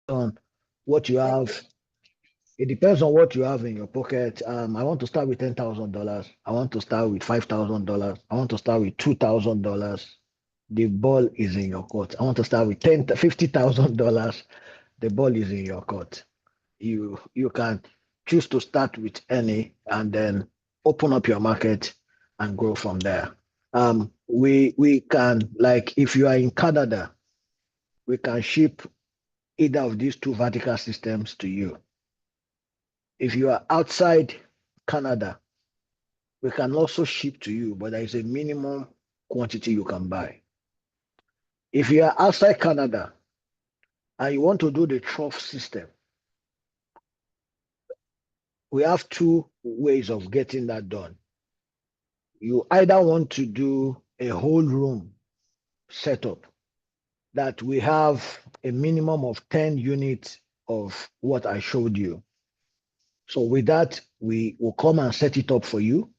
on what you have. It depends on what you have in your pocket. I want to start with $10,000. I want to start with $5,000. I want to start with $2,000. The ball is in your court. I want to start with $50,000. The ball is in your court. You can choose to start with any and then open up your market and grow from there. We can, like, if you are in Canada, we can ship either of these two vertical systems to you. If you are outside Canada, we can also ship to you, but there is a minimum quantity you can buy. If you are outside Canada and you want to do the trough system, we have two ways of getting that done. You either want to do a whole room setup that we have a minimum of 10 units of what I showed you. So with that, we will come and set it up for you.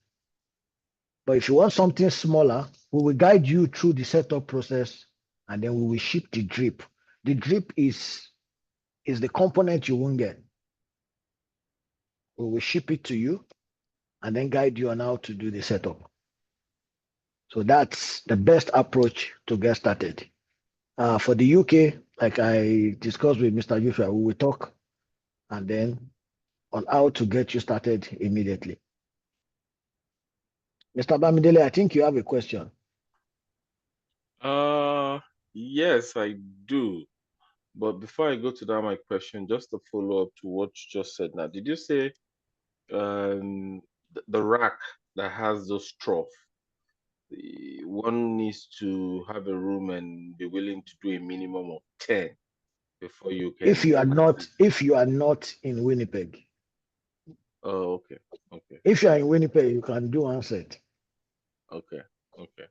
But if you want something smaller, we will guide you through the setup process and then we will ship the drip. The drip is the component you won't get. We will ship it to you and then guide you on how to do the setup. So that's the best approach to get started. For the UK, like I discussed with Mr. Joshua, we will talk and then on how to get you started immediately. Mr. Bamidele, I think you have a question. Yes, I do. But before I go to that, my question, just to follow up to what you just said now, did you say the rack that has those trough, one needs to have a room and be willing to do a minimum of 10 before you If can you are not, proceed? if you are not in Winnipeg, Oh, okay, okay, if you are in Winnipeg, you can do one set. okay, okay,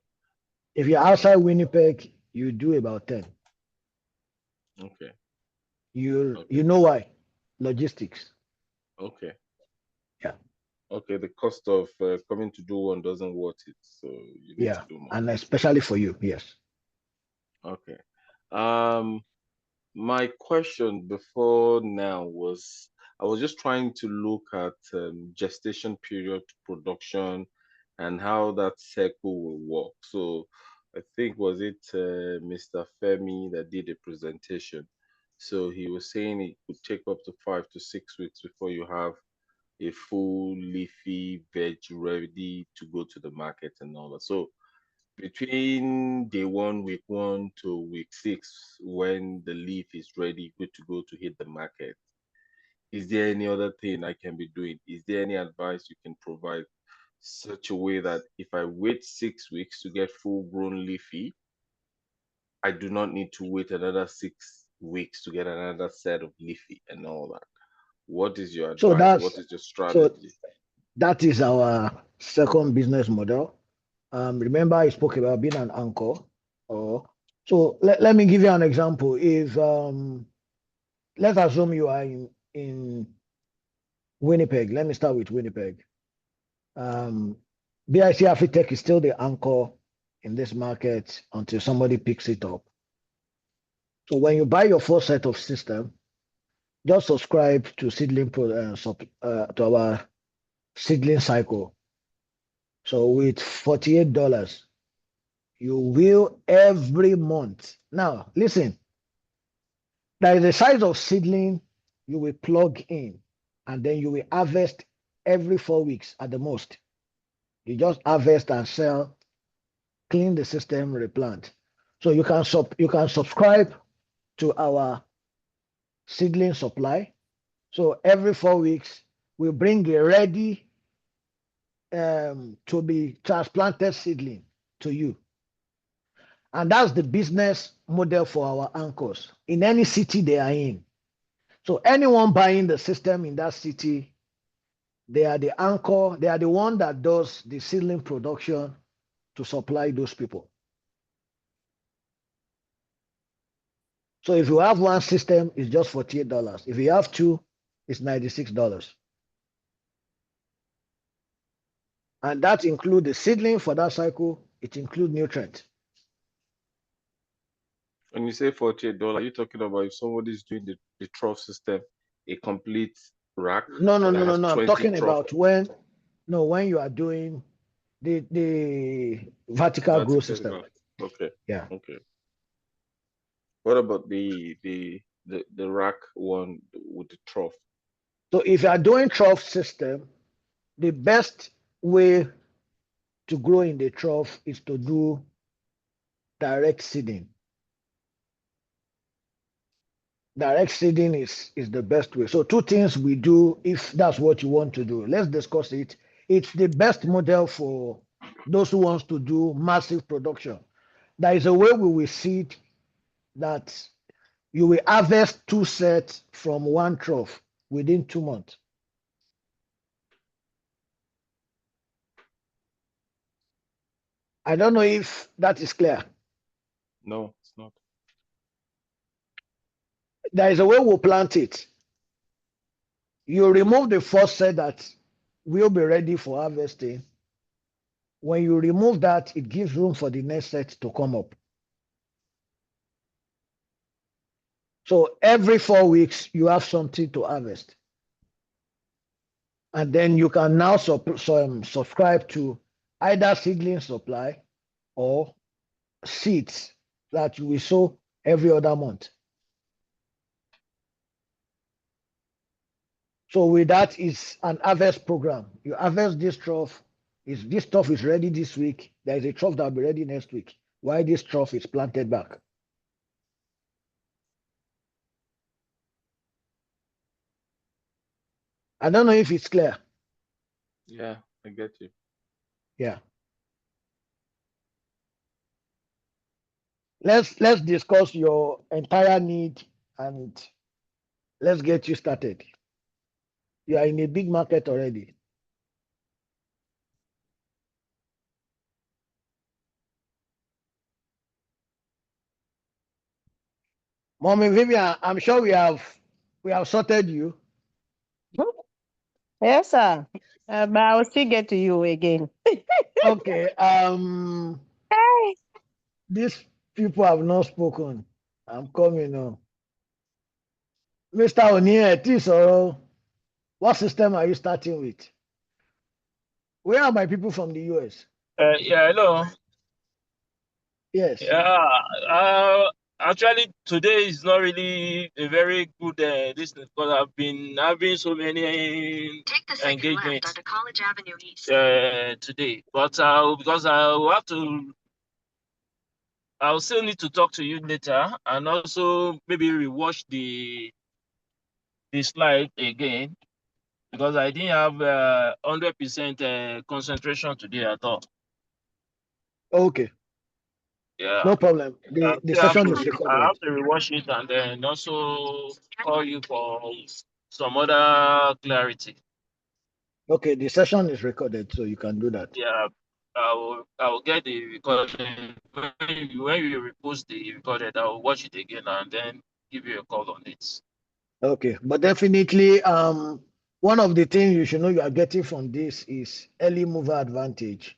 If you're outside Winnipeg, you do about 10. okay, You okay, know why? Logistics. okay, Yeah. okay. The cost of coming to do one doesn't worth it, so you need to Yeah. do more. And especially for you. Yes. Okay. Um, My question before now was I was just trying to look at gestation period to production and how that cycle will work. So I think was it Mr. Femi that did a presentation. So he was saying it could take up to 5 to 6 weeks before you have a full leafy veg ready to go to the market and all that. So between day one, week one to week six, when the leaf is ready, good to go to hit the market, is there any other thing I can be doing? Is there any advice you can provide such a way that if I wait 6 weeks to get full grown leafy, I do not need to wait another 6 weeks to get another set of leafy and all that? What is your So advice? What that's is your so strategy? that is our second business model. Remember I spoke about being an anchor. Or so let me give you an example. If let's assume you are in Winnipeg. Let me start with Winnipeg. Um, BIC Afitech is still the anchor in this market until somebody picks it up. So when you buy your first set of system, just subscribe to to our seedling cycle. So with $48, you will every month. Now listen, there is a size of seedling you will plug in, and then you will harvest every 4 weeks at the most. You just harvest and sell, clean the system, replant. So you can subscribe to our seedling supply. So every 4 weeks, we bring a ready to be transplanted seedling to you. And that's the business model for our anchors in any city they are in. So anyone buying the system in that city, they are the anchor, they are the one that does the seedling production to supply those people. So if you have one system, it's just $48. If you have two, it's $96. And that includes the seedling for that cycle, it includes nutrient. When you say $48, are you talking about if somebody's doing the trough system, a complete rack No, no, that no, no, has no. I'm 20 talking trough about when you are doing the vertical growth vertical system. rack? Okay, Yeah. okay. What about the rack one with the trough? So if you are doing trough system, the best way to grow in the trough is to do direct seeding. Direct seeding is the best way. So two things we do if that's what you want to do. Let's discuss it. It's the best model for those who wants to do massive production. There is a way we will seed that you will harvest 2 sets from one trough within 2 months. I don't know if that is clear. No, it's not. There is a way we'll plant it. You remove the first set that will be ready for harvesting. When you remove that, it gives room for the next set to come up. So every 4 weeks, you have something to harvest. And then you can now subscribe to either seedling supply or seeds that you will sow every other month. So with that is an harvest program. You harvest this trough. This trough is ready this week. There is a trough that will be ready next week. While this trough is planted back. I don't know if it's clear. Yeah, I get you. Yeah. Let's discuss your entire need and let's get you started. You are in a big market already. Mommy Vivian, I'm sure we have sorted you. Yes, sir. But I will still get to you again. Okay. Hey. These people have not spoken. I'm coming now. Mr. Onie, what system are you starting with? Where are my people from the US? Yeah, hello. Yes. Yeah, actually, today is not really a very good this because I've been having so many engagements onto College Avenue East. today. But because I'll still need to talk to you later and also maybe rewatch the slide again because I didn't have 100% concentration today at all. Okay. Yeah. No problem. The session is I recorded. have to rewatch it and then also call you for some other clarity. Okay, the session is recorded, so you can do that. Yeah, I will get the recording when you repost the recorded. I will watch it again and then give you a call on it. Okay, but definitely, one of the things you should know you are getting from this is early mover advantage.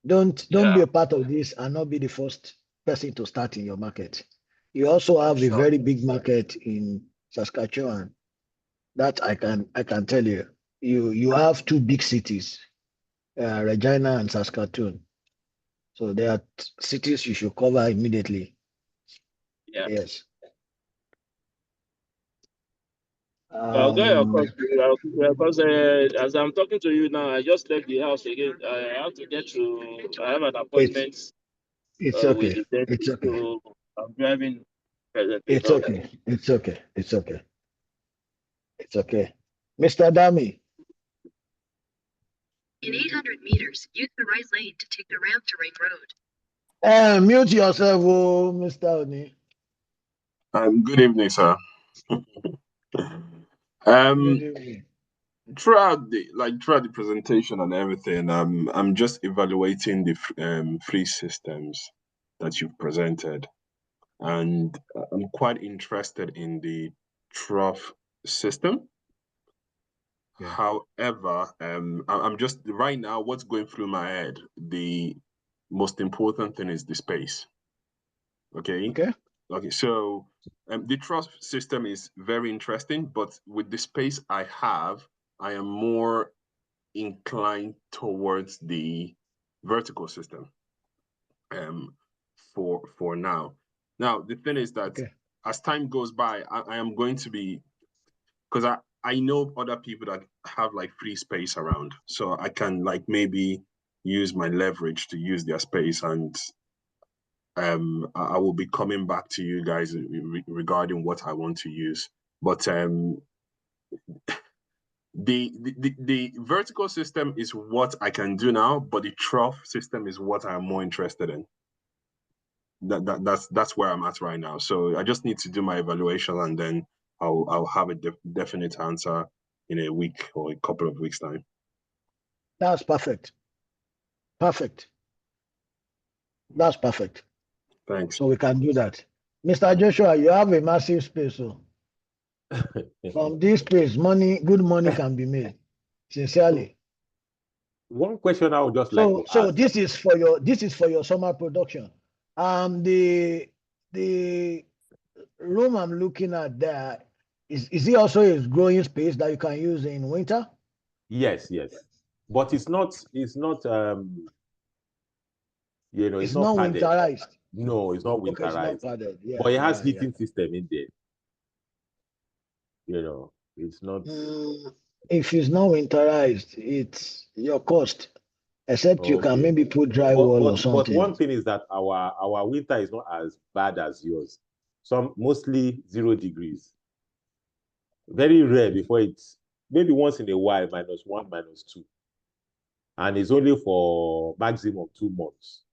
Don't be a part of this and not be the first person to start in your market. You also have a very big market in Saskatchewan. That I can tell you. You have 2 big cities, Regina and Saskatoon. So they are cities you should cover immediately. Yeah. Yes. I'll get your call because as I'm talking to you now, I just left the house again. I have to get to. I have an appointment It's with okay. the dentist, It's okay. so I'm driving presently. It's okay. It's okay. It's okay. It's okay. Mr. Dami. In 800 meters, use the right lane to take the ramp to Ring Road. Mute yourself, oh, Mr. Oni. Good evening, sir. Good evening. Throughout the presentation and everything, I'm just evaluating the free systems that you've presented, and I'm quite interested in the trough system. Yeah. However, I'm just right now, what's going through my head, the most important thing is the space. Okay. Okay. Okay, so the truss system is very interesting, but with the space I have, I am more inclined towards the vertical system. For now. Now the thing is that as time goes by, I am going to be, because I know other people that have like free space around, so I can like maybe use my leverage to use their space, and I will be coming back to you guys regarding what I want to use. But the vertical system is what I can do now, but the trough system is what I'm more interested in. That's where I'm at right now. So I just need to do my evaluation, and then I'll have a definite answer in a week or a couple of weeks time. That's perfect. Perfect. That's perfect. Thanks. So we can do that. Mr. Joshua, you have a massive space. So from this space, good money can be made. Sincerely. One question I would just like to So ask. this is for your summer production. The room I'm looking at there, is it also a growing space that you can use in winter? Yes. But it's not it's not padded. winterized. No, it's not winterized. Okay, it's not padded. Yeah, but it has heating system in there. It's not. If it's not winterized, it's your cost. Except you can maybe put drywall or something. But one thing is that our winter is not as bad as yours. Mostly 0 degrees. Very rare before it's maybe once in a while -1, -2. And it's only for maximum 2 months.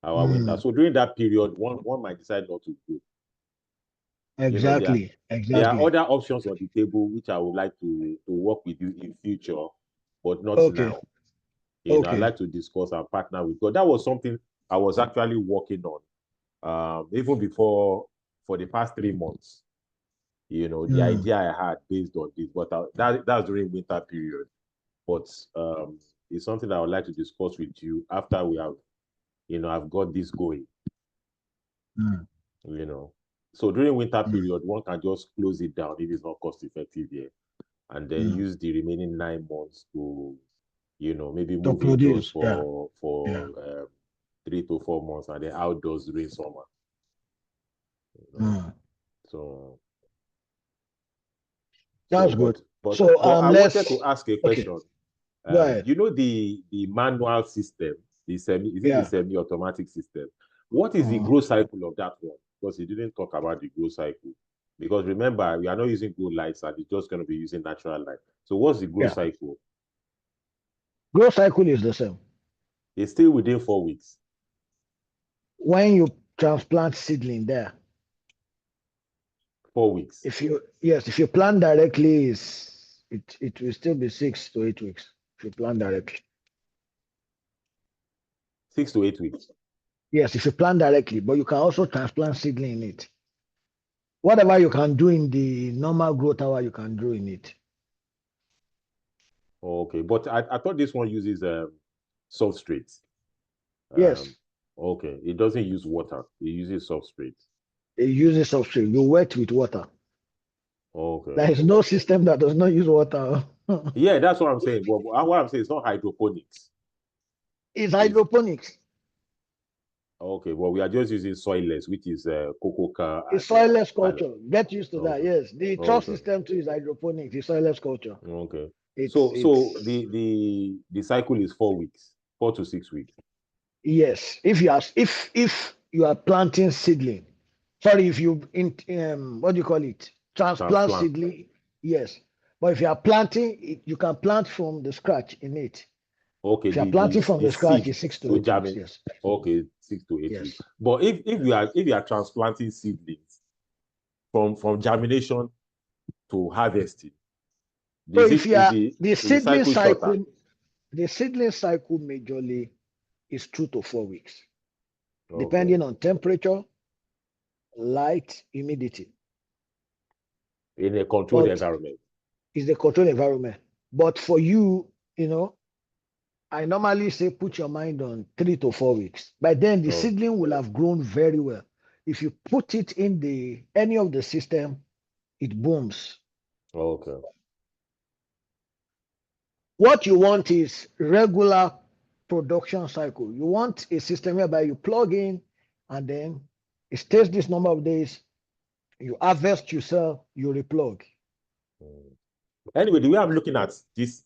Our winter. So during that period, one might decide not to go. Exactly. There are other options on the table which I would like to work with you in future, but not now. I'd like to discuss and partner with. Because that was something I was actually working on, even before, for the past 3 months. The idea I had based on this, but that's during winter period. But it's something I would like to discuss with you after we have, I've got this going. So during winter period, one can just close it down if it's not cost effective here, and then use the remaining 9 months to, maybe move indoors for 3 to 4 months, and then outdoors during summer. So that's good. But I wanted to ask a question. Go ahead. The manual system, the semi-automatic system. What is the growth cycle of that one? Because you didn't talk about the growth cycle. Because remember, we are not using grow lights, and it's just going to be using natural light. So what's the growth cycle? Growth cycle is the same. It's still within 4 weeks. When you transplant seedling there. 4 weeks. If you plant directly, it will still be 6 to 8 weeks. If you plant directly. 6 to 8 weeks. Yes, if you plant directly, but you can also transplant seedling in it. Whatever you can do in the normal growth hour, you can do in it. Okay, but I thought this one uses substrate. Yes. Okay, it doesn't use water. It uses substrate. It uses substrate. You wet with water. Okay. There is no system that does not use water. Yeah, that's what I'm saying. Well, what I'm saying is not hydroponics. It's hydroponics. Okay, well, we are just using soilless, which is cocoa. It's soilless culture. Get used to that. Yes, the truss system too is hydroponics. It's soilless culture. Okay. So the cycle is 4 weeks, 4 to 6 weeks. Yes, if you are planting seedling. Sorry, if you what do you call it? Transplant seedling. Yes, but if you are planting, you can plant from the scratch in it. Okay. If you are planting from the scratch, it's 6 to 8 weeks. Yes. Okay, 6 to 8 weeks. But if you are transplanting seedlings from germination to harvesting, so if you are the seedling cycle majorly is 2 to 4 weeks, depending on temperature, light, humidity. In a controlled environment. It's a controlled environment. But for you, I normally say put your mind on 3 to 4 weeks. By then, the seedling will have grown very well. if you put it in any of the system, it booms. Okay. What you want is regular production cycle. You want a system whereby you plug in and then it stays this number of days, you harvest, you sell, you replug. Anyway, the way I'm looking at this,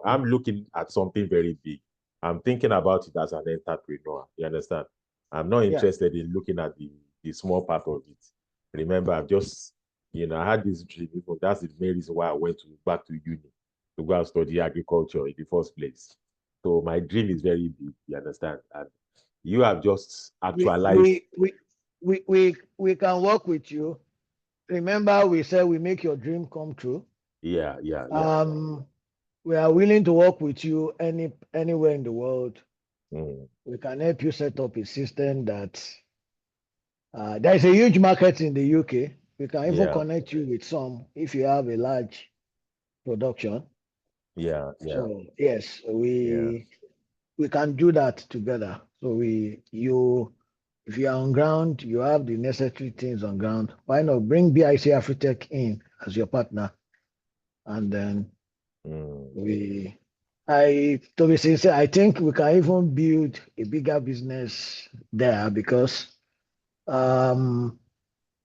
I'm looking at something very big. I'm thinking about it as an entrepreneur. You understand? I'm not interested in looking at the small part of it. Remember, I've just, I had this dream. That's the main reason why I went back to uni to go and study agriculture in the first place. So my dream is very big. You understand? And you have just actualized. We can work with you. Remember, we said we make your dream come true. Yeah. We are willing to work with you anywhere in the world. We can help you set up a system that there is a huge market in the UK. We can even connect you with some if you have a large production. Yeah. So yes, we can do that together. So if you are on ground, you have the necessary things on ground. Why not bring BIC Afritech in as your partner? And then to be sincere, I think we can even build a bigger business there because there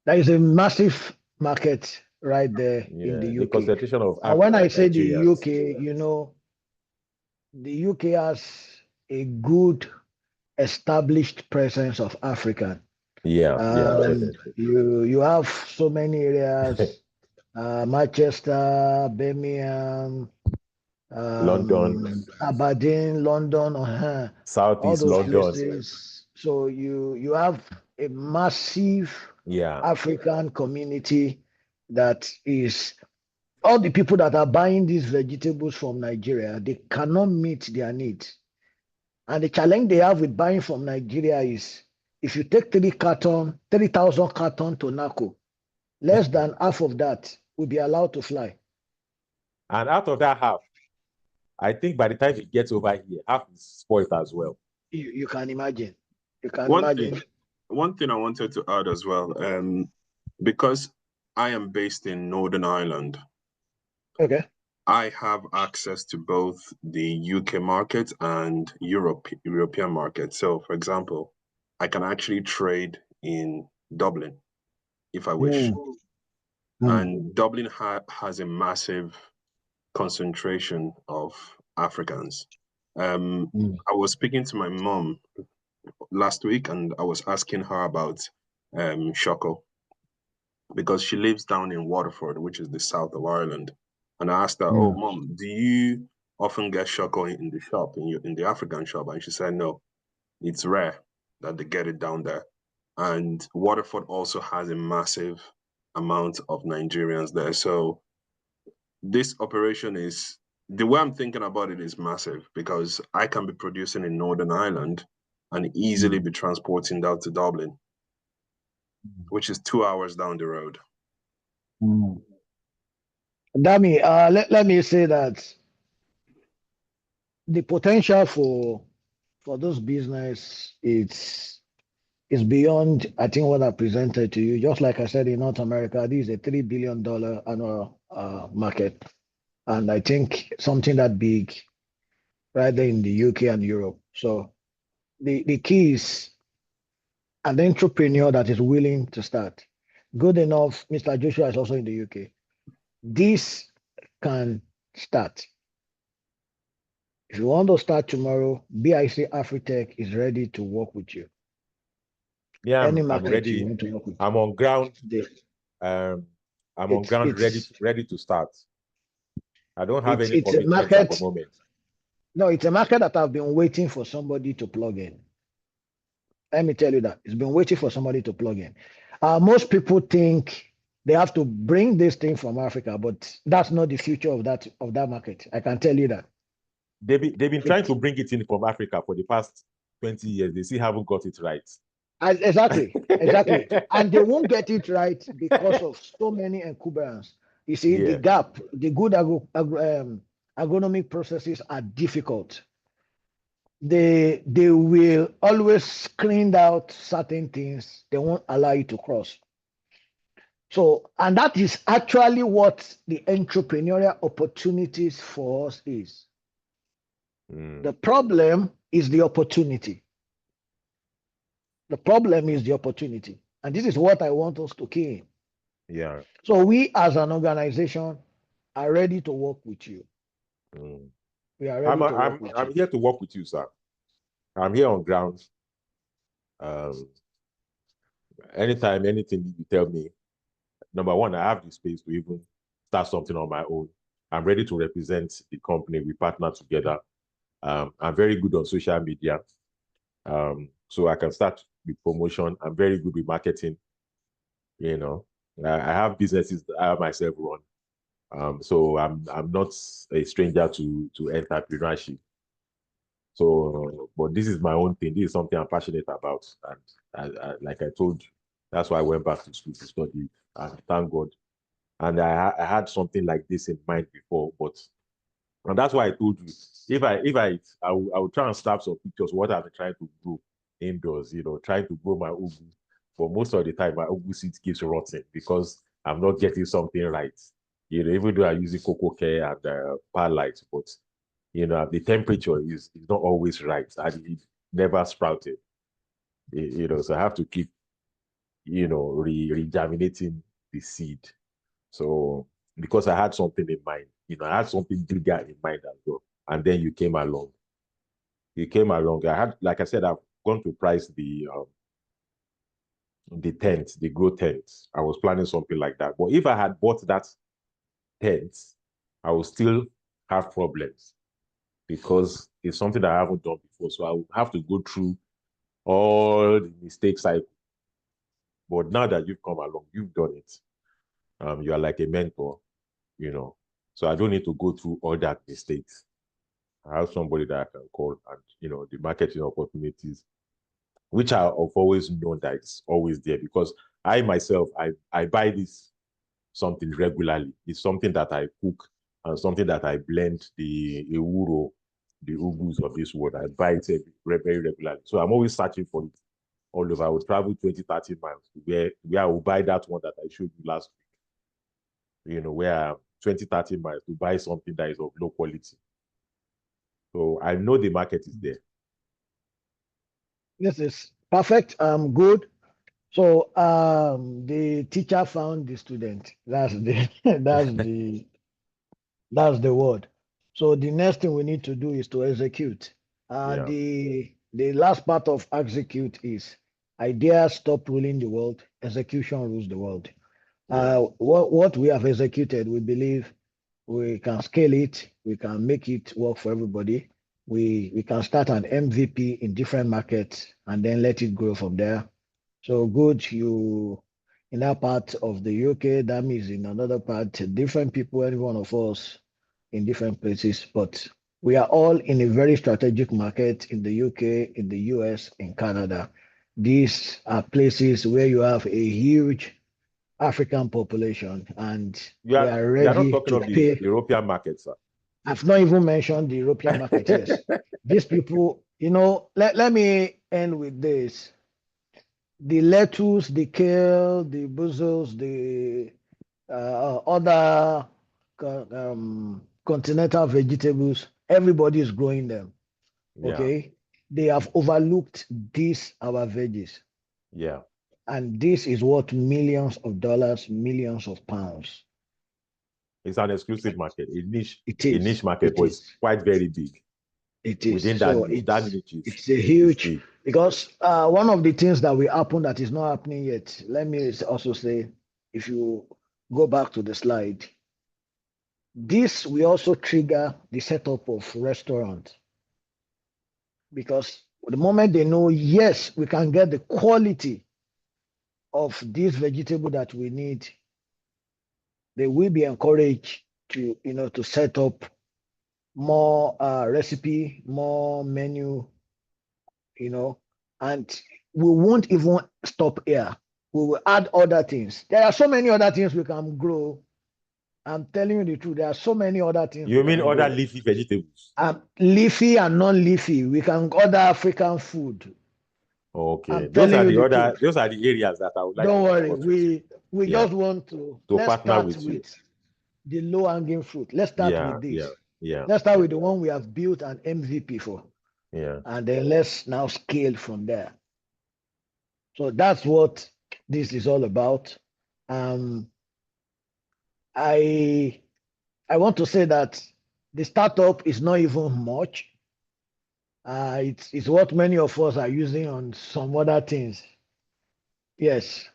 is a massive market right there in the UK. The concentration of and when I say the Nigerians. UK, the UK has a good established presence of African. You have so many areas, Manchester, Birmingham, London, Aberdeen, London, Southeast all those London. places. So you have a massive African community that is all the people that are buying these vegetables from Nigeria, they cannot meet their needs. And the challenge they have with buying from Nigeria is if you take 3,000 carton to NACO, less than half of that will be allowed to fly. And out of that half, I think by the time it gets over here, half is spoiled as well. You can imagine. One thing I wanted to add as well, because I am based in Northern Ireland. Okay. I have access to both the UK market and European market. So, for example, I can actually trade in Dublin if I wish. And Dublin has a massive concentration of Africans. I was speaking to my mom last week and I was asking her about Shoko because she lives down in Waterford, which is the south of Ireland. And I asked her, "Oh, Mom, do you often get Shoko in the shop, in the African shop?" And she said, "No, it's rare that they get it down there." And Waterford also has a massive amount of Nigerians there. So this operation is, the way I'm thinking about it is massive because I can be producing in Northern Ireland and easily be transporting down to Dublin, which is 2 hours down the road. Dami, let me say that the potential for this business is beyond, I think, what I presented to you. Just like I said, in North America, this is a $3 billion annual market. And I think something that big right there in the UK and Europe. So the key is an entrepreneur that is willing to start. Good enough, Mr. Joshua is also in the UK. This can start. If you want to start tomorrow, BIC Afritech is ready to work with you. Yeah, Any I'm market ready. you want to work with. I'm on ground. Today. I'm on ground, ready to start. I don't have any it's a commitments market, at the moment. No, it's a market that I've been waiting for somebody to plug in. Let me tell you that. It's been waiting for somebody to plug in. Most people think they have to bring this thing from Africa, but that's not the future of that market. I can tell you that. They've been trying to bring it in from Africa for the past 20 years. They still haven't got it right. Exactly. And they won't get it right because of so many encumbrance. You see, the gap, the good agronomic processes are difficult. they will always screen out certain things. They won't allow you to cross. So, and that is actually what the entrepreneurial opportunities for us is. The problem is the opportunity. The problem is the opportunity. And this is what I want us to key in. Yeah. So we as an organization are ready to work with you. We are ready to work with you. I'm here to work with you, sir. I'm here on ground. Anytime, anything you tell me, number one, I have the space to even start something on my own. I'm ready to represent the company. We partner together. I'm very good on social media. So I can start with promotion. I'm very good with marketing. You know, I have businesses that I myself run. So I'm not a stranger to entrepreneurship. So, but this is my own thing. This is something I'm passionate about. And like I told you, that's why I went back to school to study. And thank God. And I had something like this in mind before, and that's why I told you, I will try and snap some pictures. What I'm trying to grow indoors, trying to grow my ugu. But most of the time, my ugu seed keeps rotting because I'm not getting something right. Even though I'm using cocoa care and perlite, but the temperature is not always right, and it never sprouted. So I have to keep, regerminating the seed. So because I had something in mind, I had something bigger in mind as well. And then you came along. I had, like I said, I've gone to price the tent, the grow tent. I was planning something like that. But if I had bought that tent, I would still have problems because it's something that I haven't done before. So I would have to go through all the mistakes But now that you've come along, you've done it. You are like a mentor, So I don't need to go through all that mistakes. I have somebody that I can call, and the marketing opportunities, which I've always known that it's always there, because I myself, I buy this something regularly. It's something that I cook and something that I blend the ewuro, the ugus of this world. I buy it very regularly. So I'm always searching for it all over. I will travel 20, 30 miles to where I will buy that one that I showed you last week. Where 20, 30 miles to buy something that is of low quality. So I know the market is there. This is perfect. Good. So the teacher found the student. That's the word. So the next thing we need to do is to execute. The last part of execute is ideas stop ruling the world, execution rules the world. What we have executed, we believe we can scale it, we can make it work for everybody. We can start an MVP in different markets and then let it grow from there. So good, you in that part of the UK, that means in another part, different people, every one of us in different places, but we are all in a very strategic market in the UK, in the US, in Canada. These are places where you have a huge African population, and we are ready. You're not talking of the European market, sir. I've not even mentioned the European market. Yes, these people, let me end with this. The lettuce, the kale, the basil, the other continental vegetables, everybody is growing them. Okay, they have overlooked these our veggies. Yeah. And this is worth millions of dollars, millions of pounds. It's an exclusive market, a niche market, but it's quite very big. It is. Within so that niche, it's a huge, because one of the things that will happen that is not happening yet, let me also say, if you go back to the slide, this will also trigger the setup of restaurants. Because the moment they know, yes, we can get the quality of this vegetable that we need, they will be encouraged to to set up more recipe, more menu, and we won't even stop here. We will add other things. There are so many other things we can grow I'm telling you the truth. There are so many other things. You we mean can other do. leafy vegetables? Leafy and non-leafy. We can order African food. Okay, I'm telling you the truth. those are the areas that I would like Don't to worry. discuss with you. We Yeah. just want to let's partner start with you. with the low-hanging fruit. Let's start with this. Let's start with the one we have built an MVP for. Yeah. And then let's now scale from there. So that's what this is all about. I want to say that the startup is not even much. It's what many of us are using on some other things. Yes.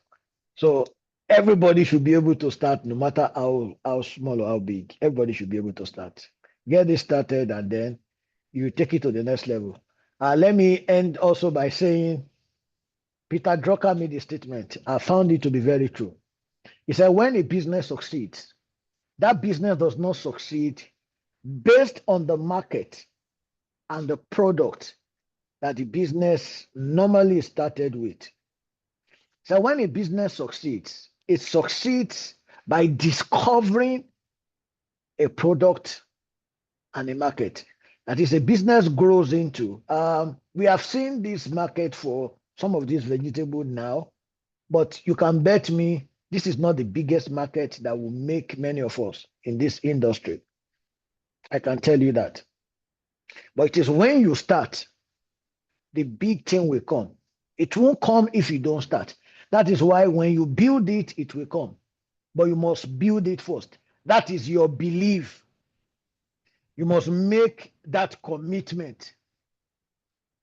So everybody should be able to start, no matter how small or how big. Everybody should be able to start. Get this started, and then you take it to the next level. Let me end also by saying Peter Drucker made a statement. I found it to be very true. He said, when a business succeeds, that business does not succeed based on the market and the product that the business normally started with. So when a business succeeds, it succeeds by discovering a product and a market that is a business grows into. We have seen this market for some of these vegetables now, but you can bet me this is not the biggest market that will make many of us in this industry. I can tell you that. But it is when you start, the big thing will come. It won't come if you don't start. That is why when you build it, it will come. But you must build it first. That is your belief. You must make that commitment.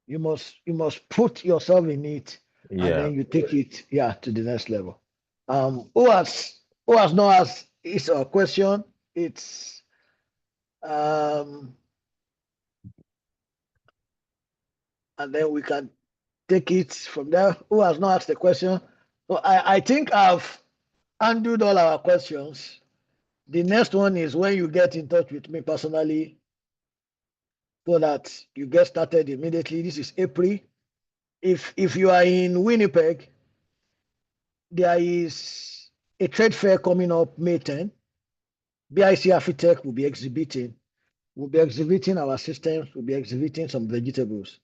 You must put yourself in it, and then you take it to the next level. Who has not asked is a question? It's and then we can take it from there. Who has not asked the question? So I think I've handled all our questions. The next one is when you get in touch with me personally so that you get started immediately. This is April. If you are in Winnipeg, there is a trade fair coming up May 10. BIC Afitech will be exhibiting. We'll be exhibiting our systems. We'll be exhibiting some vegetables.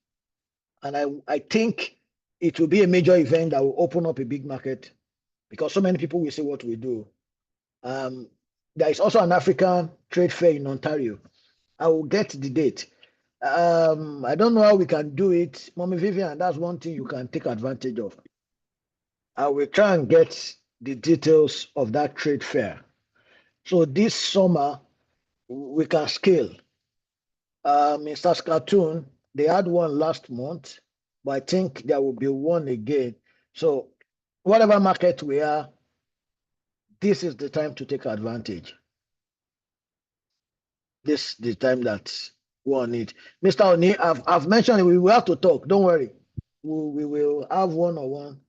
And I think it will be a major event that will open up a big market because so many people will see what we do. There is also an African trade fair in Ontario. I will get the date. I don't know how we can do it, Mommy Vivian. That's one thing you can take advantage of. I will try and get the details of that trade fair. So this summer, we can scale. In Saskatoon, they had one last month, but I think there will be one again. So whatever market we are, this is the time to take advantage. This is the time that we want it. Mr. Oni, I've mentioned it, we will have to talk. Don't worry. We will have one-on-one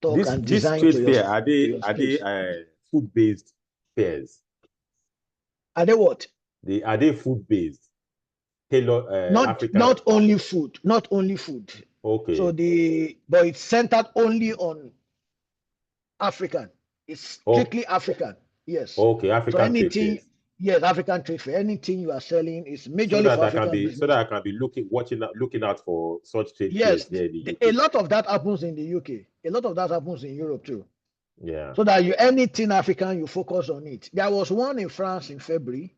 talk and design trade to fair, your are they food-based fairs? Are they what? Are they food-based? Not only food. Okay. So but it's centered only on African. It's strictly African. Yes. Okay, African trade fairs. Yes, African trade fair. Anything you are selling is majorly for African business. So that I can be looking out for such trade fairs. Here in the UK. A lot of that happens in the UK. A lot of that happens in Europe too. Yeah. So that anything African, you focus on it. There was one in France in February.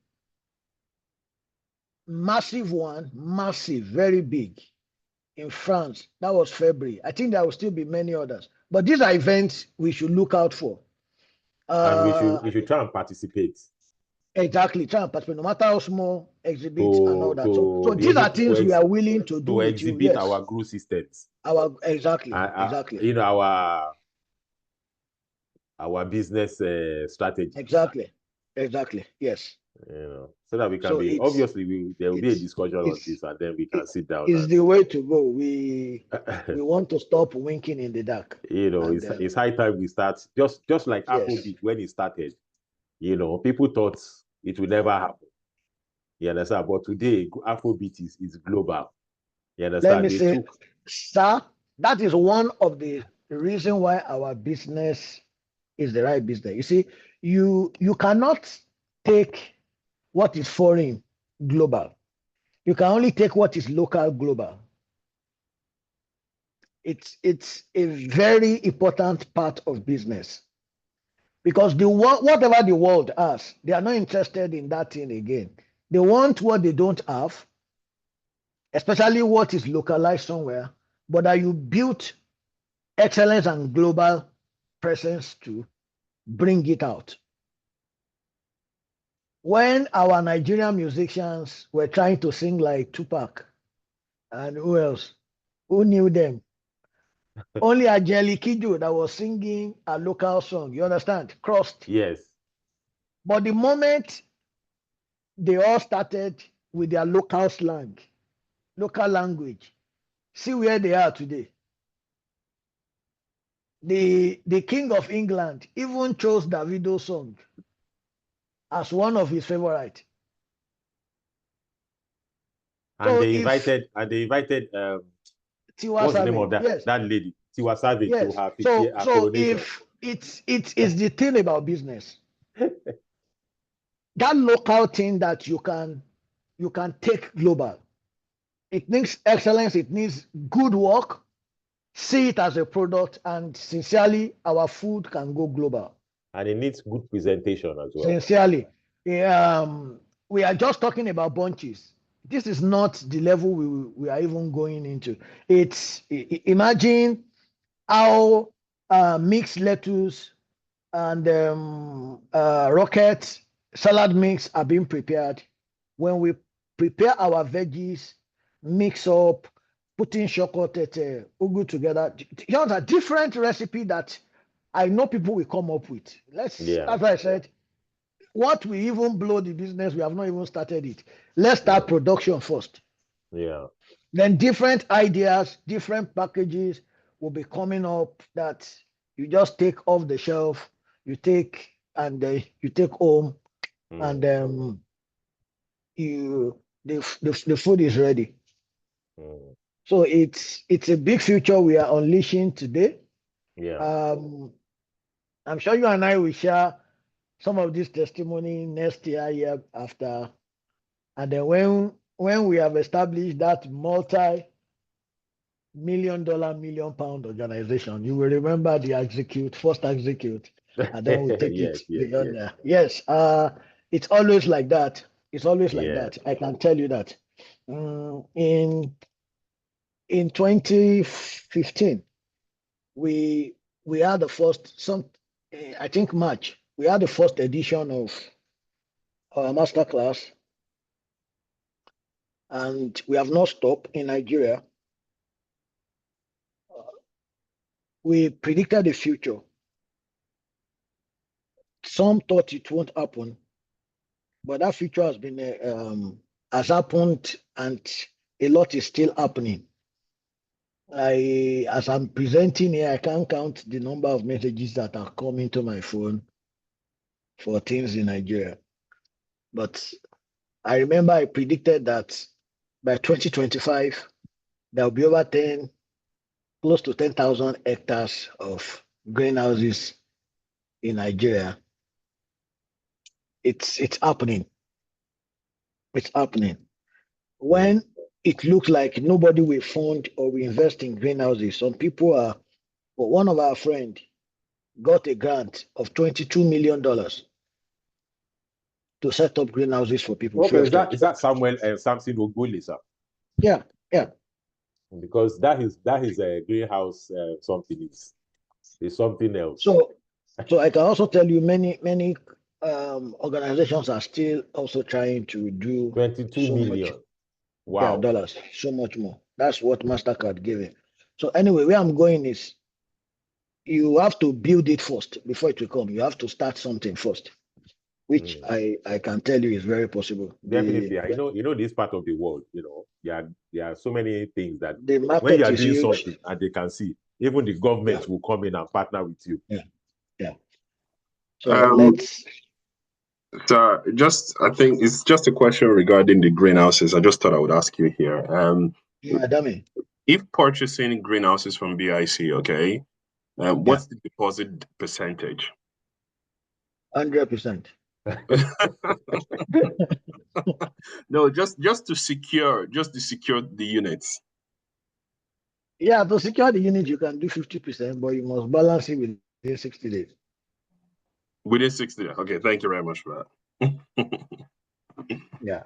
Massive one, very big in France. That was February. I think there will still be many others. But these are events we should look out for. And we should try and participate. Exactly, try and participate, no matter how small, exhibits and all that. So these are things we are willing to do. To exhibit our GRU systems. Exactly. You know, our business strategy. Exactly. Yes. You know, so that we can obviously there will be a discussion on this, and then we can sit down. It's the way to go. We want to stop winking in the dark. You know, it's high time we start. Just like Afrobeat when it started. You know, people thought it would never happen. You understand? But today, Afrobeat is global. You understand? Let me say, sir, that is one of the reasons why our business is the right business. You see, you cannot take what is foreign global. You can only take what is local global. It's a very important part of business, because the world, whatever the world has, they are not interested in that thing again. They want what they don't have, especially what is localized somewhere, but that you built excellence and global presence to bring it out. When our Nigerian musicians were trying to sing like Tupac and who else, who knew them? Only Ajeli Kijo that was singing a local song, you understand? Crossed. Yes. But the moment they all started with their local slang, local language, see where they are today. The King of England even chose Davido's song as one of his favorite. And So they if invited Tiwa what's the name Savage, of that yes, that lady, Tiwa Savage, to yes. her So coronation. if it's the thing about business, that local thing that you can take global. It needs excellence. It needs good work. See it as a product, and sincerely, our food can go global. And it needs good presentation as well. Sincerely, we are just talking about bunches. This is not the level we are even going into. It's imagine how mixed lettuce and rocket salad mix are being prepared. When we prepare our veggies, mix up, put in shokotete, ugu together. Those are different recipe that I know people will come up with. That's why I said, what we even blow the business, we have not even started it. Let's start production first. Yeah. Then different ideas, different packages will be coming up that you just take off the shelf, you take and you take home, and the food is ready. So it's a big future we are unleashing today. Yeah. I'm sure you and I will share some of this testimony next year after, and then when we have established that multi-million dollar, million pound organization, you will remember the first execute, and then we'll take it beyond there. Yes, it's always like that. It's always like that. I can tell you that. In 2015, we had the first I think March. We had the first edition of our masterclass, and we have not stopped in Nigeria. We predicted the future. Some thought it won't happen, but that future has happened, and a lot is still happening. As I'm presenting here, I can't count the number of messages that are coming to my phone for things in Nigeria. But I remember I predicted that by 2025, there will be over close to 10,000 hectares of greenhouses in Nigeria. It's happening. It's happening. When it looks like nobody will fund or will invest in greenhouses, some people are. But one of our friends got a grant of $22 million to set up greenhouses for people. Okay, is that Samuel Samson Ogule, sir? Yeah. Because that is a greenhouse something is something else. So I can also tell you many organizations are still also trying to do 22 million. Wow. dollars, so much more. That's what MasterCard gave it. So anyway, where I'm going is you have to build it first before it will come. You have to start something first, which I can tell you is very possible. Definitely. I know this part of the world, there are so many things that the market when you are is doing huge. something and they can see, even the government will come in and partner with you. Yeah. So So I think it's just a question regarding the greenhouses. I just thought I would ask you here. If purchasing greenhouses from BIC, what's the deposit percentage? 100%. No, just to secure the units. Yeah, to secure the unit, you can do 50%, but you must balance it within 60 days. Within 60 days. Okay, thank you very much for that. Yeah.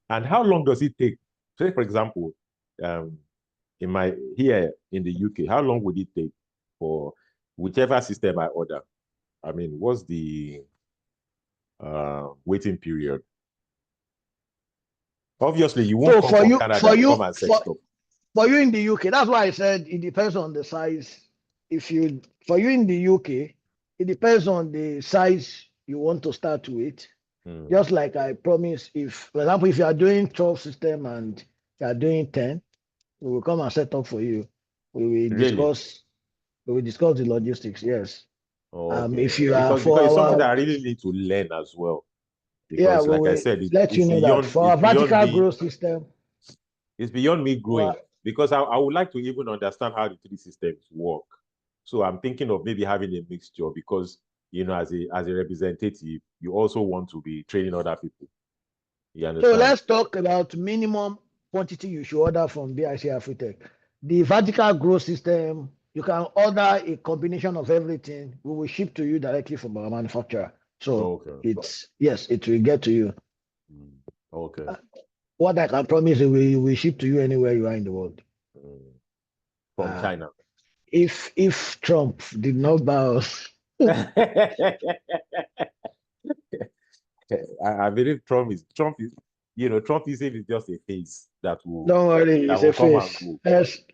And how long does it take? Say, for example, here in the UK, how long would it take for whichever system I order? I mean, what's the waiting period? Obviously, you won't come from Canada and come and set up. For you in the UK, that's why I said it depends on the size. For you in the UK, it depends on the size you want to start with. Just like I promised, for example, if you are doing 12 system and you are doing 10, we will come and set up for you. We will discuss the logistics. Yes. Okay. If you are because it's something that I really need to learn as well. Because, like I said, let you know that for our vertical growth system, it's beyond me growing. Because I would like to even understand how the 3 systems work. So I'm thinking of maybe having a mixture because, as a representative, you also want to be training other people. You understand? So let's talk about minimum quantity you should order from BIC Afritech. The vertical growth system, you can order a combination of everything. We will ship to you directly from our manufacturer. So it will get to you. Okay. What I can promise you, we will ship to you anywhere you are in the world. From China. If Trump did not buy us. I believe Trump is Trumpism is just a face that will. Don't worry, it's a face.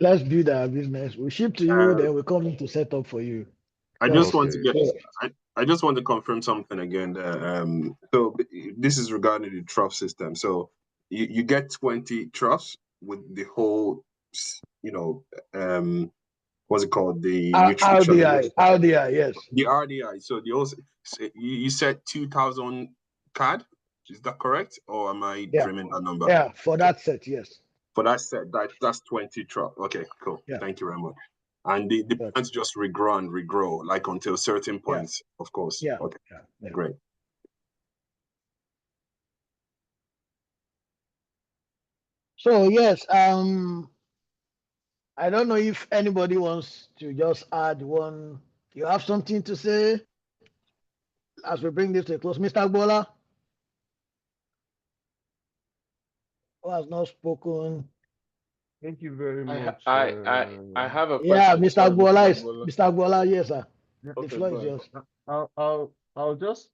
Let's build our business. We ship to you, then we come in to set up for you. I just want to confirm something again. So this is regarding the trough system. So you get 20 troughs with the whole, what's it called? The RDI, yes. The RDI. So you said 2,000 CAD. Is that correct, or am I dreaming that number? Yeah, for that set, yes. For that set, that's 20 troughs. Okay, cool. Yeah. Thank you very much. And the plants just regrow and regrow, like until certain points, of course. Yeah. Okay. Yeah. Great. So yes, I don't know if anybody wants to just add one. You have something to say as we bring this to a close, Mr. Agbola, who has not spoken. Thank you very much. I have a question. Yeah, Mr. Agbola, yes, sir. The floor is yours. I'll just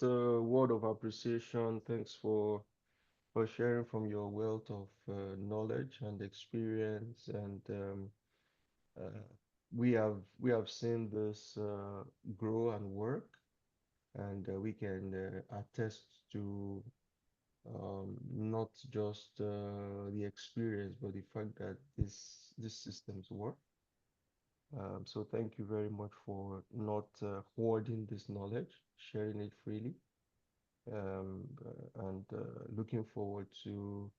a word of appreciation. Thanks for sharing from your wealth of knowledge and experience, and we have seen this grow and work, and we can attest to not just the experience, but the fact that these systems work. So thank you very much for not hoarding this knowledge, sharing it freely, and looking forward to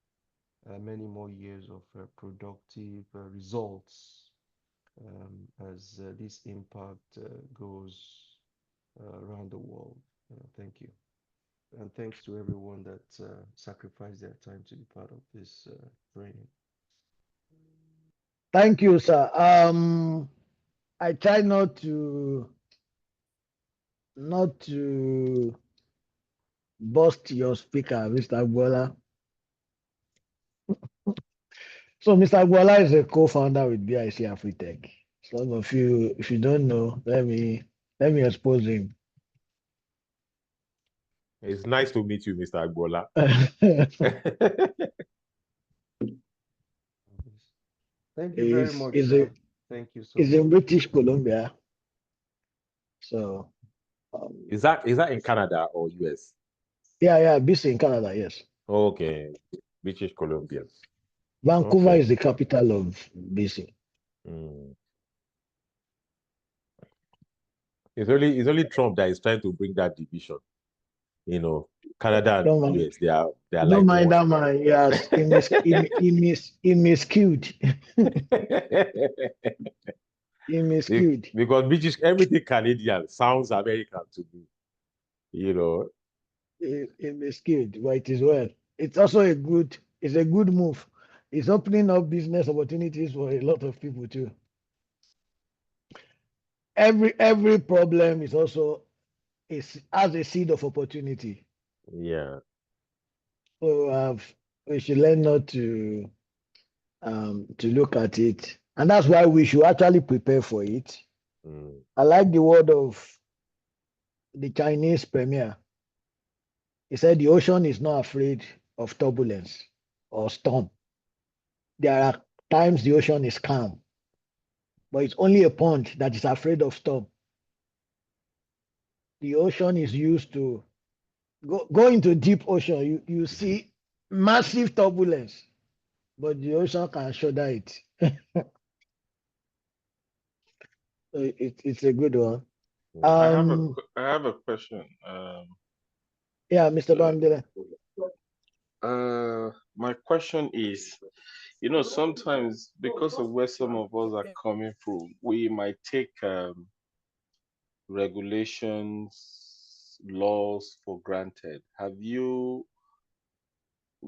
many more years of productive results as this impact goes around the world. Thank you. And thanks to everyone that sacrificed their time to be part of this training. Thank you, sir. I try not to bust your speaker, Mr. Agbola. So Mr. Agbola is a co-founder with BIC Afritech. Some of you, if you don't know, let me expose him. It's nice to meet you, Mr. Agbola. Thank you very much. Thank you so much. He's in British Columbia. So is that in Canada or US? Yeah, BC in Canada, yes. Okay. British Columbia. Vancouver is the capital of BC. It's only Trump that is trying to bring that division. Canada and US, they are don't like mind that man. Yes, he miscued. He miscued. Because everything Canadian sounds American to me. You know, It's good, but it is well. It's also it's a good move. It's opening up business opportunities for a lot of people too. Every problem is also has a seed of opportunity. yeah. So we should learn not to look at it, and that's why we should actually prepare for it. Mm. I like the word of the Chinese premier. He said the ocean is not afraid of turbulence or storm. There are times the ocean is calm, but it's only a pond that is afraid of storm. The ocean is used to go into deep ocean. You see massive turbulence, but the ocean can shoulder it. It's a good one. Mm. I have a question. Yeah, Mr. Bandele. My question is, sometimes because of where some of us are coming from, we might take regulations, laws for granted. Have you,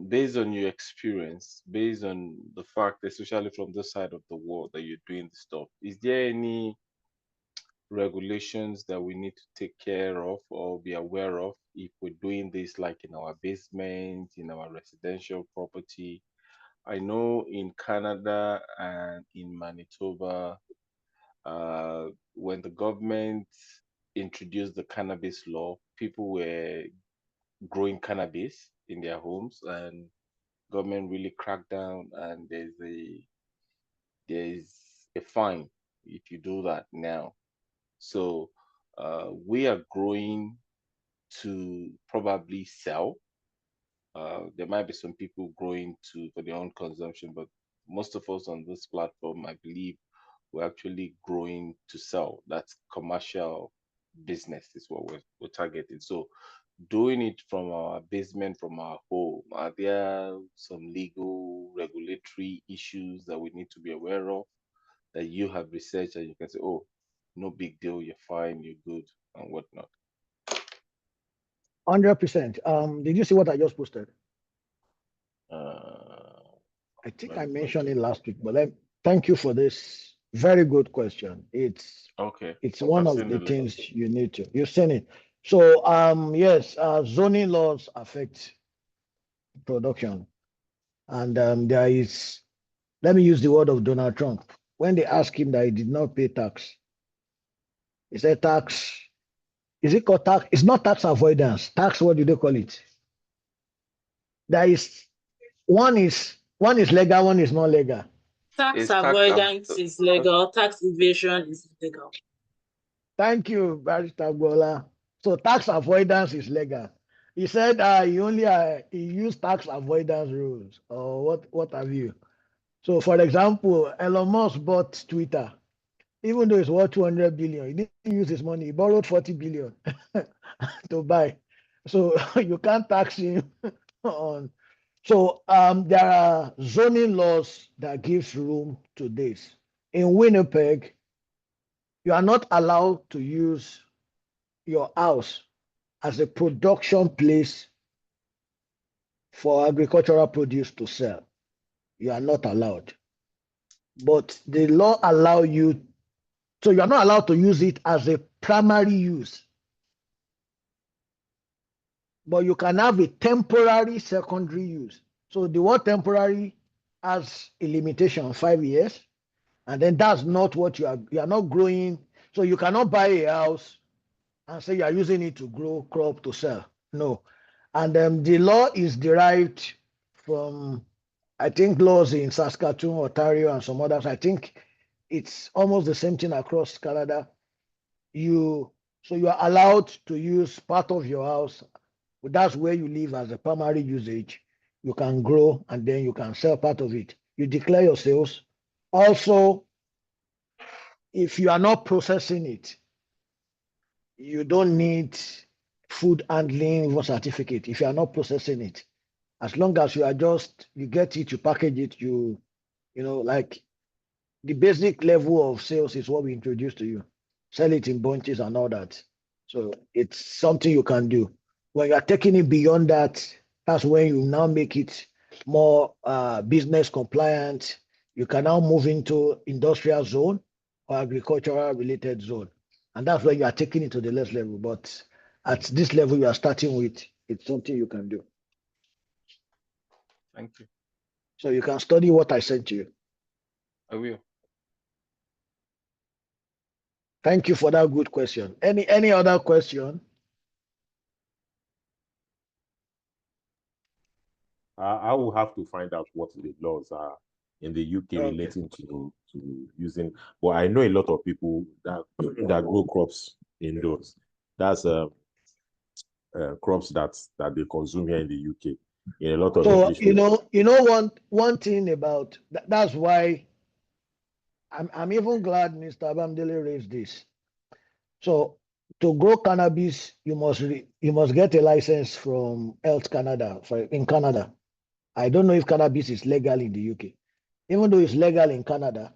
based on your experience, based on the fact, especially from this side of the world that you're doing the stuff, is there any regulations that we need to take care of or be aware of if we're doing this, like in our basement, in our residential property? I know in Canada and in Manitoba, when the government introduced the cannabis law, people were growing cannabis in their homes, and government really cracked down, and there's a fine if you do that now. So we are growing to probably sell. There might be some people growing to for their own consumption, but most of us on this platform, I believe, we're actually growing to sell. That's commercial business is what we're targeting. So doing it from our basement, from our home, are there some legal regulatory issues that we need to be aware of that you have researched and you can say, oh, no big deal, you're fine, you're good, and whatnot? 100%. Did you see what I just posted? I think Let I me mentioned check. it last week, but thank you for this very good question. Okay, It's one I've of seen the the list. things you need to. You've seen it. So yes, zoning laws affect production, and there is. Let me use the word of Donald Trump. When they asked him that he did not pay tax, he said tax. Is it called tax? It's not tax avoidance. Tax. What do they call it? There is one is legal, one is not legal. Tax Is tax avoidance is legal, tax evasion is illegal. Thank you, Barrister Gola. So tax avoidance is legal. He said he used tax avoidance rules or what have you. So for example, Elon Musk bought Twitter. Even though it's worth 200 billion, he didn't use his money. He borrowed 40 billion to buy. So you can't tax him on. So there are zoning laws that gives room to this. In Winnipeg, you are not allowed to use your house as a production place for agricultural produce to sell. You are not allowed. But the law allow you, so you are not allowed to use it as a primary use. But you can have a temporary secondary use. So the word temporary has a limitation, 5 years. And then that's not what you are not growing. So you cannot buy a house and say you are using it to grow crop to sell. No. And the law is derived from, I think, laws in Saskatchewan, Ontario, and some others. I think it's almost the same thing across Canada. So you are allowed to use part of your house. That's where you live as a primary usage. You can grow and then you can sell part of it. You declare your sales. Also, if you are not processing it, you don't need food handling certificate if you are not processing it. As long as you get it, you package it, like the basic level of sales is what we introduced to you. Sell it in bunches and all that. So it's something you can do. When you are taking it beyond that, that's when you now make it more business compliant. You can now move into industrial zone or agricultural related zone. And that's when you are taking it to the next level. But at this level you are starting with, it's something you can do. Thank you. So you can study what I sent you. I will. Thank you for that good question. Any other question? I will have to find out what the laws are in the UK Okay. relating to using. But I know a lot of people that that grow crops indoors. That's crops that they consume here in the UK in a lot of So English places. one thing about that's why I'm even glad Mr. Bamdele raised this. So to grow cannabis, you must get a license from Health Canada in Canada. I don't know if cannabis is legal in the UK. Even though it's legal in Canada,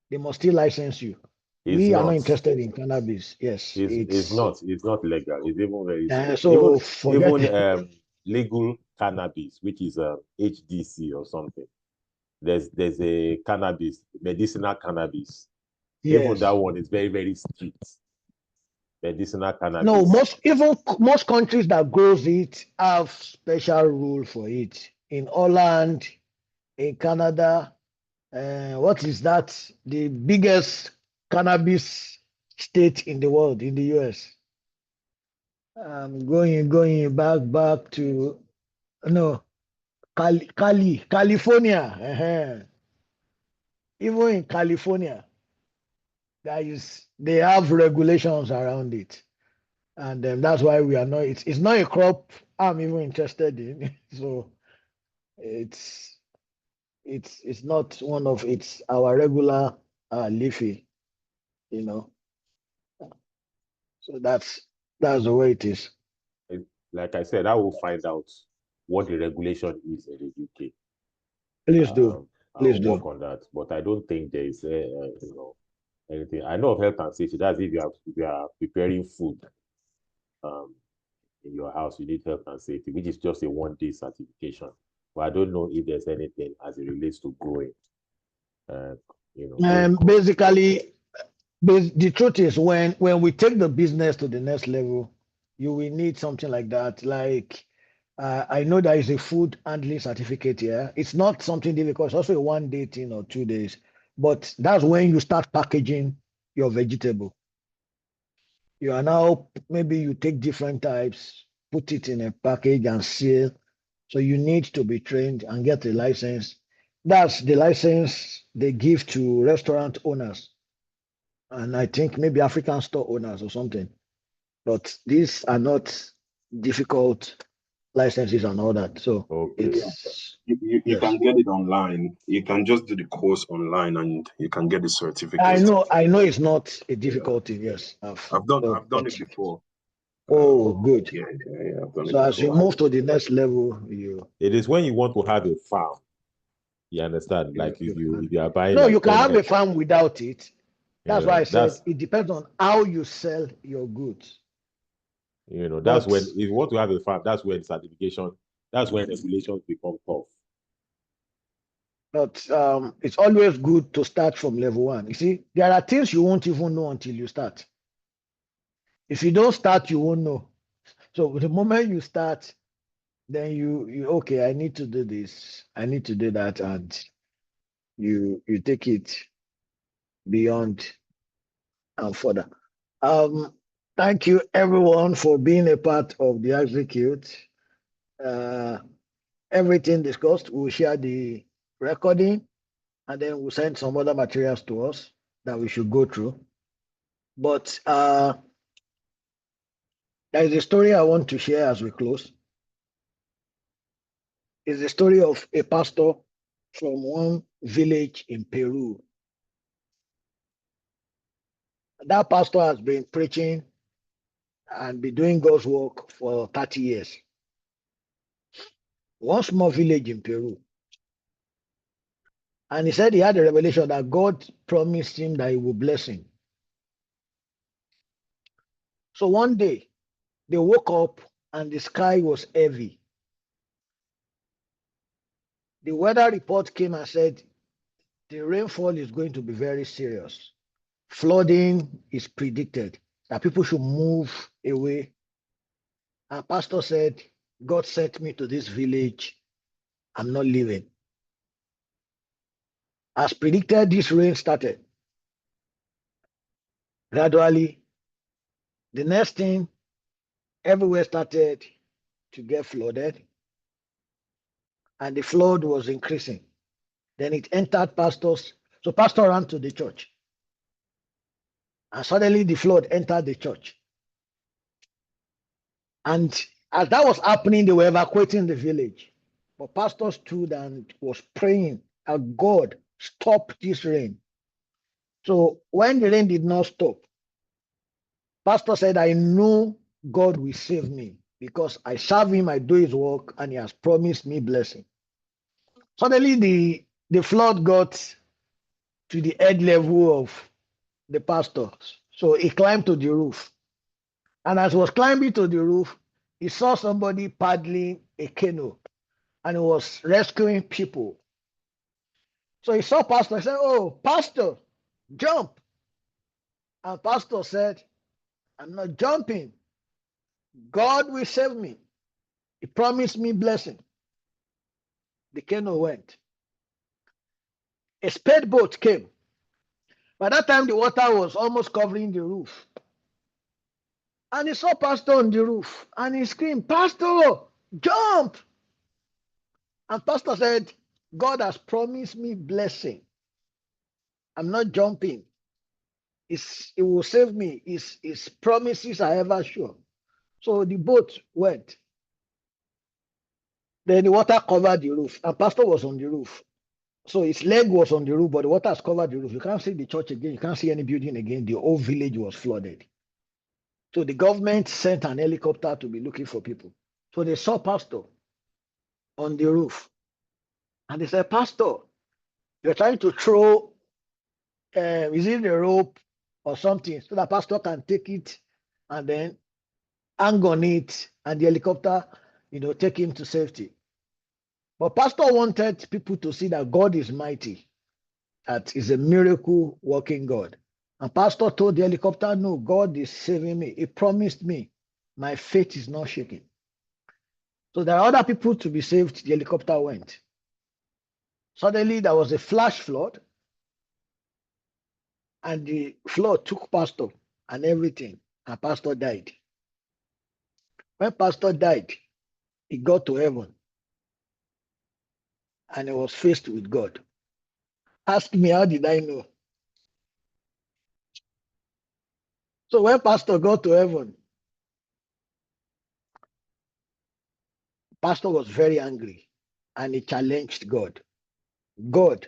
they must still license you. It's We are not not. interested in cannabis. Yes, It's not. It's not legal. It's even very so forget even it. legal cannabis, which is HDC or something. There's a cannabis, medicinal cannabis. Even that Yes. one is very, very strict. Medicinal No, cannabis. most countries that grows it have special rule for it. In Holland, in Canada, what is that? The biggest cannabis state in the world, in the US. Going back to no California. Even in California, they have regulations around it. And that's why we are not. It's not a crop I'm even interested in. So it's not one of our regular leafy, you know. So that's the way it is. Like I said, I will find out what the regulation is in the UK. Please do. Please I'll work do. on that, but I don't think there is anything. I know of health and safety. That's if you are preparing food in your house, you need health and safety, which is just a 1-day certification. But I don't know if there's anything as it relates to growing. Basically, the truth is when we take the business to the next level, you will need something like that. Like I know there is a food handling certificate here. It's not something difficult. It's also a 1-day thing or 2 days. But that's when you start packaging your vegetable. You are now, maybe you take different types, put it in a package and seal. So you need to be trained and get a license. That's the license they give to restaurant owners. And I think maybe African store owners or something. But these are not difficult licenses and all that. So it's you yes. can get it online. You can just do the course online and you can get the certificate. I know it's not a difficult thing. Yes, I've done it before. Oh, good. Yeah, I've done it So as you before. move to the next level, it is when you want to have a farm. You understand? Like if you are buying. No, like you can 10 have a farm without it. That's why I said that's it depends on how you sell your goods. That's when if you want to have a farm, that's when certification, that's when regulations become tough. But it's always good to start from level 1. You see, there are things you won't even know until you start. If you don't start, you won't know. So the moment you start, then you okay, I need to do this, I need to do that, and you take it beyond and further. Thank you everyone for being a part of the execute. Everything discussed, we'll share the recording and then we'll send some other materials to us that we should go through. But there is a story I want to share as we close. It's the story of a pastor from one village in Peru. That pastor has been preaching and been doing God's work for 30 years. One small village in Peru. And he said he had a revelation that God promised him that he will bless him. So one day they woke up and the sky was heavy. The weather report came and said the rainfall is going to be very serious. Flooding is predicted, that people should move away. And pastor said, God sent me to this village. I'm not leaving. As predicted, this rain started. Gradually, the next thing, everywhere started to get flooded, and the flood was increasing. Then it entered pastors. So pastor ran to the church, and suddenly the flood entered the church. And as that was happening, they were evacuating the village. But pastor stood and was praying that God stop this rain. So when the rain did not stop, pastor said, I know God will save me because I serve him, I do his work, and he has promised me blessing. Suddenly the flood got to the head level of the pastor. So he climbed to the roof. And as he was climbing to the roof, he saw somebody paddling a canoe and he was rescuing people. So he saw pastor and said, oh, pastor, jump. And pastor said, I'm not jumping. God will save me. He promised me blessing. The canoe went. A speedboat came. By that time, the water was almost covering the roof. And he saw pastor on the roof and he screamed, pastor, jump. And pastor said, God has promised me blessing. I'm not jumping. It will save me. His promises are ever sure. So the boat went. Then the water covered the roof, and pastor was on the roof. So his leg was on the roof, but the water has covered the roof. You can't see the church again. You can't see any building again. The whole village was flooded. So the government sent an helicopter to be looking for people. So they saw pastor on the roof. And they said, pastor, you're trying to throw, is it a rope or something, so that pastor can take it and then hang on it, and the helicopter, take him to safety. But pastor wanted people to see that God is mighty, that is a miracle working God. And pastor told the helicopter, no, God is saving me. He promised me. My faith is not shaking. So there are other people to be saved. The helicopter went. Suddenly there was a flash flood, and the flood took pastor and everything, and pastor died. When pastor died, he got to heaven and he was faced with God. Ask me, how did I know? So when pastor got to heaven, pastor was very angry and he challenged God. God,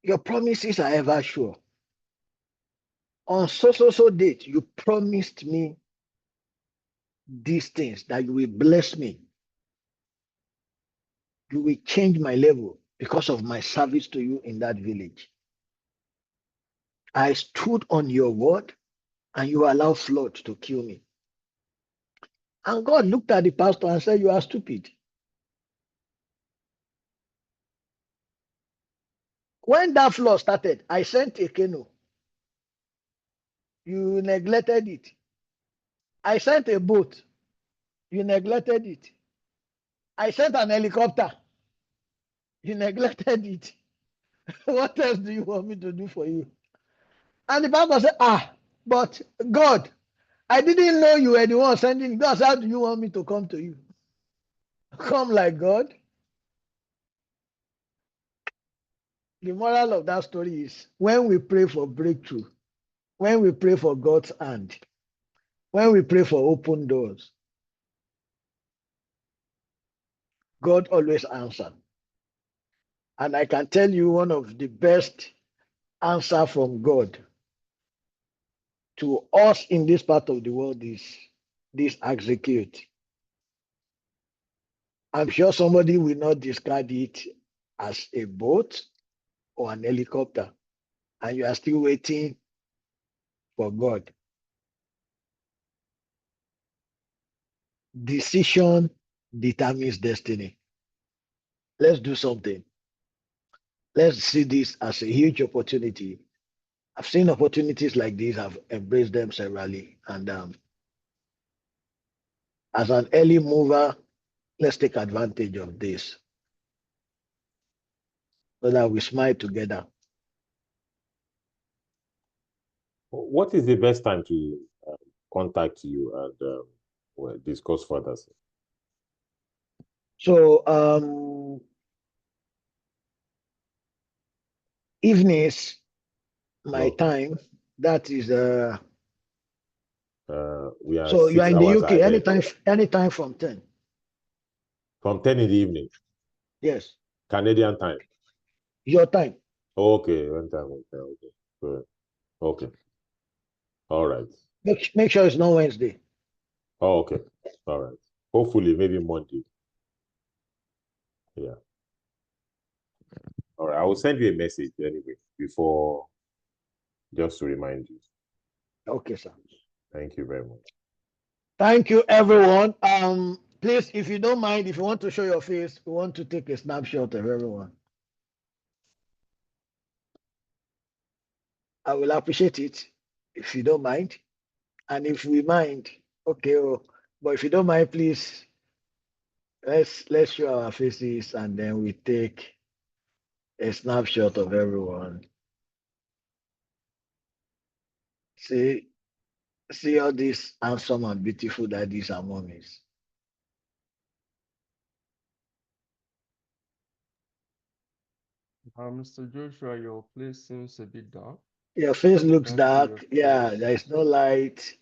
your promises are ever sure. On so date, you promised me these things, that you will bless me. You will change my level because of my service to you in that village. I stood on your word and you allowed flood to kill me. And God looked at the pastor and said, you are stupid. When that flood started, I sent a canoe. You neglected it. I sent a boat. You neglected it. I sent an helicopter. You neglected it. What else do you want me to do for you? And the pastor said, but God, I didn't know you were the one sending. God, how do you want me to come to you? Come like God? The moral of that story is, when we pray for breakthrough, when we pray for God's hand, when we pray for open doors, God always answers. And I can tell you one of the best answer from God to us in this part of the world is this execute. I'm sure somebody will not discard it as a boat or an helicopter, and you are still waiting for God. decision determines destiny. Let's do something. Let's see this as a huge opportunity. I've seen opportunities like this. I've embraced them severally. And as an early mover, let's take advantage of this so that we smile together. What is the best time to contact you and discuss further? So evenings, my time, that is we are so you are in the UK ahead. anytime from 10. From 10 in the evening? Yes. Canadian time? Your time. Okay, one time. Okay. Good. Okay. All right. Make sure it's not Wednesday. Oh, okay. All right. Hopefully, maybe Monday. Yeah. All right. I will send you a message anyway before, just to remind you. Okay, sir. Thank you very much. Thank you, everyone. Please, if you don't mind, if you want to show your face, we want to take a snapshot of everyone. I will appreciate it if you don't mind. And if we mind, okay, but if you don't mind, please, let's show our faces and then we take a snapshot of everyone. See all these handsome and beautiful daddies and mommies. Mr. Joshua, your place seems a bit dark. Your face looks dark. Yeah, face. there is no light.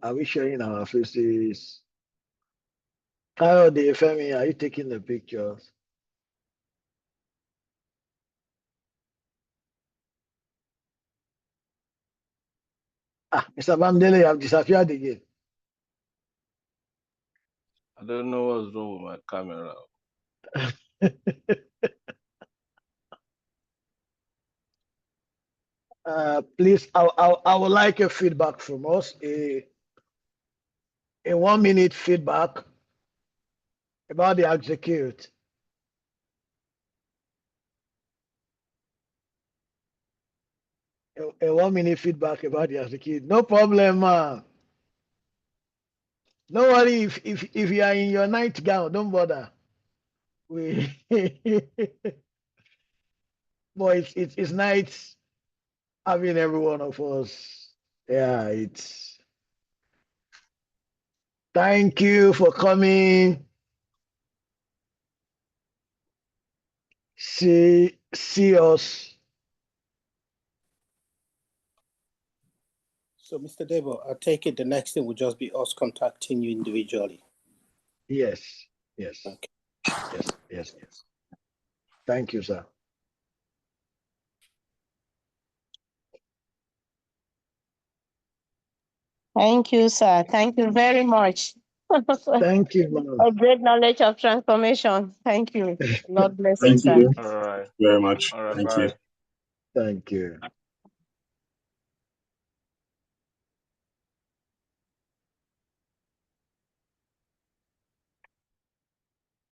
Are we showing our faces? Kayode, Femi, are you taking the pictures? Mr. Bamdele, you have disappeared again. I don't know what's wrong with my camera. Please, I would like a feedback from us, a 1 minute feedback about the execute. A 1 minute feedback about the execute. No problem, man. Don't worry if you are in your nightgown, don't bother. Boy, it's nice having every one of us. Yeah, thank you for coming. See us. So, Mr. Debo, I take it the next thing will just be us contacting you individually. Yes. Okay. Yes. Thank you, sir. Thank you, sir. Thank you very much. Thank you, ma'am. A great knowledge of transformation. Thank you. Lord bless you, Thank sir. you All right. very much. All right. Thank Bye. you. Thank you.